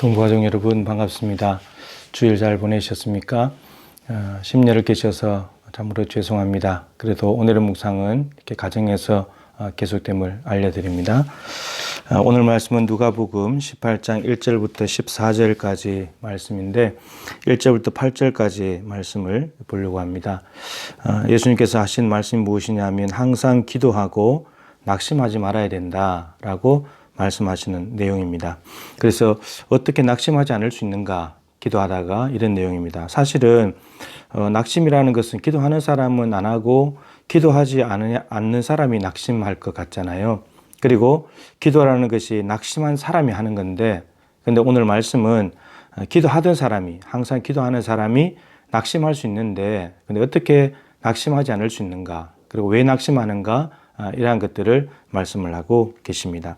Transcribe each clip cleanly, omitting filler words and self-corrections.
동부가족 여러분 반갑습니다. 주일 잘 보내셨습니까? 심려를 깨셔서 참으로 죄송합니다. 그래도 오늘의 묵상은 이렇게 가정에서 계속됨을 알려드립니다. 오늘 말씀은 누가복음 18장 1절부터 14절까지 말씀인데 1절부터 8절까지 말씀을 보려고 합니다. 예수님께서 하신 말씀이 무엇이냐면 항상 기도하고 낙심하지 말아야 된다라고 말씀하시는 내용입니다. 그래서 어떻게 낙심하지 않을 수 있는가 기도하다가 이런 내용입니다. 사실은 낙심이라는 것은 기도하는 사람은 안 하고 기도하지 않는 사람이 낙심할 것 같잖아요. 그리고 기도라는 것이 낙심한 사람이 하는 건데, 근데 오늘 말씀은 기도하던 사람이, 항상 기도하는 사람이 낙심할 수 있는데, 근데 어떻게 낙심하지 않을 수 있는가, 그리고 왜 낙심하는가, 이러한 것들을 말씀을 하고 계십니다.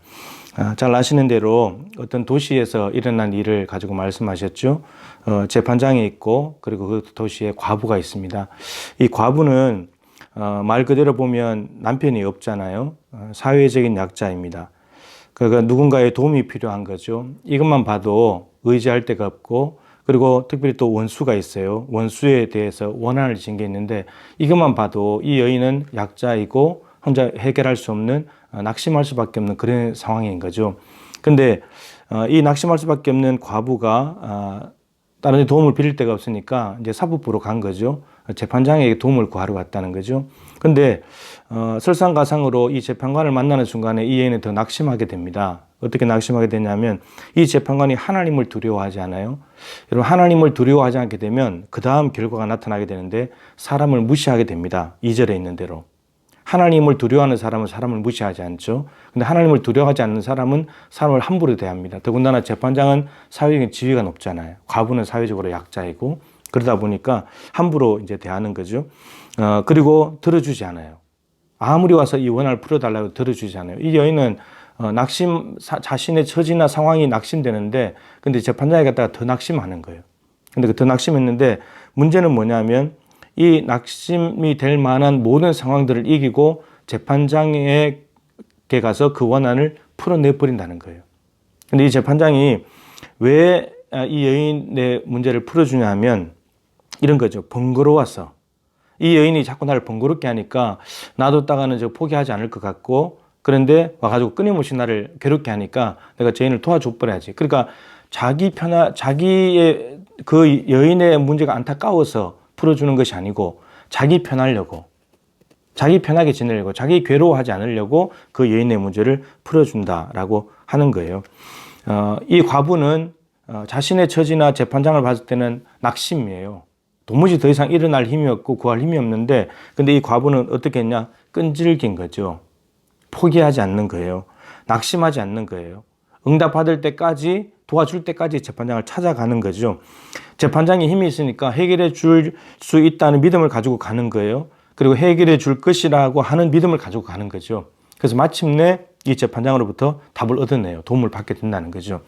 잘 아시는 대로 어떤 도시에서 일어난 일을 가지고 말씀하셨죠. 재판장이 있고 그리고 그 도시에 과부가 있습니다. 이 과부는 말 그대로 보면 남편이 없잖아요. 사회적인 약자입니다. 그러니까 누군가의 도움이 필요한 거죠. 이것만 봐도 의지할 데가 없고, 그리고 특별히 또 원수가 있어요. 원수에 대해서 원한을 진 게 있는데, 이것만 봐도 이 여인은 약자이고 혼자 해결할 수 없는, 낙심할 수밖에 없는 그런 상황인 거죠. 근데 이 낙심할 수밖에 없는 과부가 다른 데 도움을 빌릴 데가 없으니까 이제 사법부로 간 거죠. 재판장에게 도움을 구하러 갔다는 거죠. 근데 설상가상으로 이 재판관을 만나는 순간에 이 여인은 더 낙심하게 됩니다. 어떻게 낙심하게 되냐면, 이 재판관이 하나님을 두려워하지 않아요? 여러분, 하나님을 두려워하지 않게 되면 그 다음 결과가 나타나게 되는데 사람을 무시하게 됩니다. 2절에 있는 대로. 하나님을 두려워하는 사람은 사람을 무시하지 않죠. 근데 하나님을 두려워하지 않는 사람은 사람을 함부로 대합니다. 더군다나 재판장은 사회적인 지위가 높잖아요. 과부는 사회적으로 약자이고, 그러다 보니까 함부로 이제 대하는 거죠. 그리고 들어주지 않아요. 아무리 와서 이 원한을 풀어달라고 들어주지 않아요. 이 여인은 자신의 처지나 상황이 낙심되는데, 근데 재판장에 갔다가 더 낙심하는 거예요. 근데 그 더 낙심했는데, 문제는 뭐냐면 이 낙심이 될 만한 모든 상황들을 이기고 재판장에게 가서 그 원한을 풀어내 버린다는 거예요. 근데 이 재판장이 왜 이 여인의 문제를 풀어주냐 하면 이런 거죠. 번거로워서. 이 여인이 자꾸 나를 번거롭게 하니까 놔뒀다가는 포기하지 않을 것 같고, 그런데 와가지고 끊임없이 나를 괴롭게 하니까 내가 저 여인을 도와줘 버려야지. 그러니까 자기의 그 여인의 문제가 안타까워서 풀어주는 것이 아니고 자기 편하려고, 자기 편하게 지내려고, 자기 괴로워하지 않으려고 그 여인의 문제를 풀어준다라고 하는 거예요. 이 과부는 자신의 처지나 재판장을 봤을 때는 낙심이에요. 도무지 더 이상 일어날 힘이 없고 구할 힘이 없는데, 근데 이 과부는 어떻게 했냐? 끈질긴 거죠. 포기하지 않는 거예요. 낙심하지 않는 거예요. 응답받을 때까지, 도와줄 때까지 재판장을 찾아가는 거죠. 재판장이 힘이 있으니까 해결해 줄 수 있다는 믿음을 가지고 가는 거예요. 그리고 해결해 줄 것이라고 하는 믿음을 가지고 가는 거죠. 그래서 마침내 이 재판장으로부터 답을 얻어내요. 도움을 받게 된다는 거죠.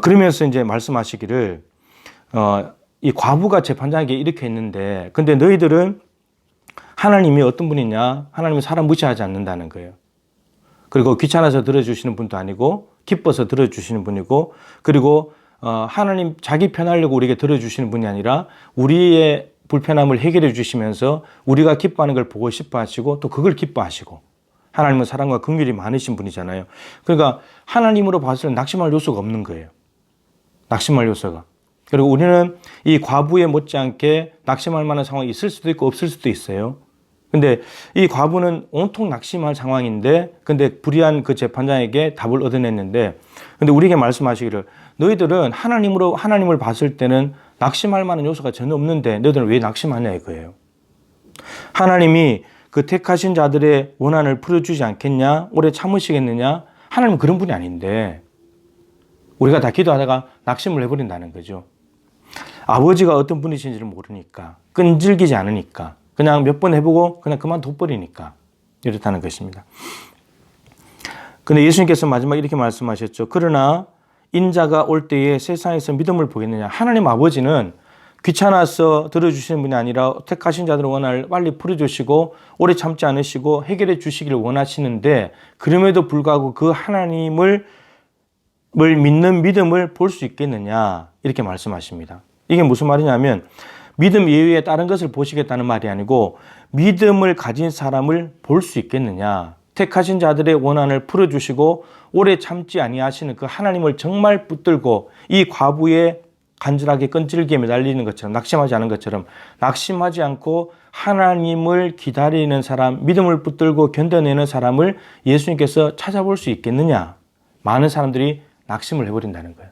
그러면서 이제 말씀하시기를, 이 과부가 재판장에게 이렇게 했는데, 근데 너희들은 하나님이 어떤 분이냐? 하나님은 사람 무시하지 않는다는 거예요. 그리고 귀찮아서 들어주시는 분도 아니고 기뻐서 들어주시는 분이고, 그리고 하나님 자기 편하려고 우리에게 들어주시는 분이 아니라 우리의 불편함을 해결해 주시면서 우리가 기뻐하는 걸 보고 싶어 하시고 또 그걸 기뻐하시고, 하나님은 사랑과 긍휼이 많으신 분이잖아요. 그러니까 하나님으로 봤을 때 낙심할 요소가 없는 거예요. 낙심할 요소가. 그리고 우리는 이 과부에 못지않게 낙심할 만한 상황이 있을 수도 있고 없을 수도 있어요. 근데 이 과부는 온통 낙심할 상황인데, 근데 불의한 그 재판장에게 답을 얻어냈는데, 근데 우리에게 말씀하시기를 너희들은 하나님을 봤을 때는 낙심할 만한 요소가 전혀 없는데 너희들은 왜 낙심하냐 이거예요. 하나님이 그 택하신 자들의 원한을 풀어주지 않겠냐? 오래 참으시겠느냐? 하나님은 그런 분이 아닌데 우리가 다 기도하다가 낙심을 해버린다는 거죠. 아버지가 어떤 분이신지를 모르니까, 끈질기지 않으니까, 그냥 몇 번 해보고 그냥 그만둬버리니까 이렇다는 것입니다. 근데 예수님께서 마지막 이렇게 말씀하셨죠. 그러나 인자가 올 때에 세상에서 믿음을 보겠느냐. 하나님 아버지는 귀찮아서 들어주시는 분이 아니라 택하신 자들의 원한을 빨리 풀어주시고 오래 참지 않으시고 해결해 주시기를 원하시는데, 그럼에도 불구하고 그 하나님을 믿는 믿음을 볼 수 있겠느냐 이렇게 말씀하십니다. 이게 무슨 말이냐면 믿음 이외에 다른 것을 보시겠다는 말이 아니고 믿음을 가진 사람을 볼 수 있겠느냐. 택하신 자들의 원한을 풀어주시고 오래 참지 아니하시는 그 하나님을 정말 붙들고 이 과부의 간절하게 끈질기게 매달리는 것처럼 낙심하지 않은 것처럼 낙심하지 않고 하나님을 기다리는 사람, 믿음을 붙들고 견뎌내는 사람을 예수님께서 찾아볼 수 있겠느냐. 많은 사람들이 낙심을 해버린다는 거예요.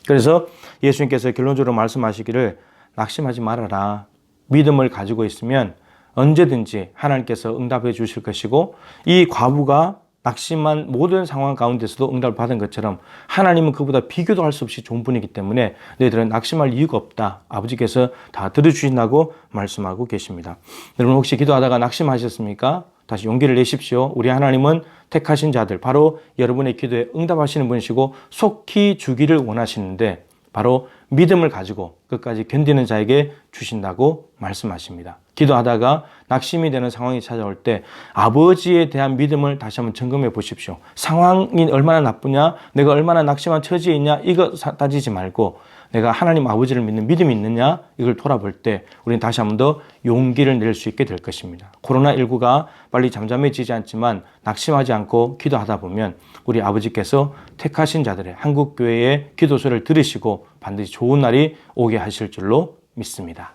그래서 예수님께서 결론적으로 말씀하시기를 낙심하지 말아라. 믿음을 가지고 있으면 언제든지 하나님께서 응답해 주실 것이고 이 과부가 낙심한 모든 상황 가운데서도 응답을 받은 것처럼 하나님은 그보다 비교도 할 수 없이 좋은 분이기 때문에 너희들은 낙심할 이유가 없다. 아버지께서 다 들어주신다고 말씀하고 계십니다. 여러분 혹시 기도하다가 낙심하셨습니까? 다시 용기를 내십시오. 우리 하나님은 택하신 자들, 바로 여러분의 기도에 응답하시는 분이시고 속히 주기를 원하시는데 바로 믿음을 가지고 끝까지 견디는 자에게 주신다고 말씀하십니다. 기도하다가 낙심이 되는 상황이 찾아올 때 아버지에 대한 믿음을 다시 한번 점검해 보십시오. 상황이 얼마나 나쁘냐, 내가 얼마나 낙심한 처지에 있냐, 이거 따지지 말고 내가 하나님 아버지를 믿는 믿음이 있느냐, 이걸 돌아볼 때 우리는 다시 한번 더 용기를 낼 수 있게 될 것입니다. 코로나19가 빨리 잠잠해지지 않지만 낙심하지 않고 기도하다 보면 우리 아버지께서 택하신 자들의 한국교회의 기도소를 들으시고 반드시 좋은 날이 오게 하실 줄로 믿습니다.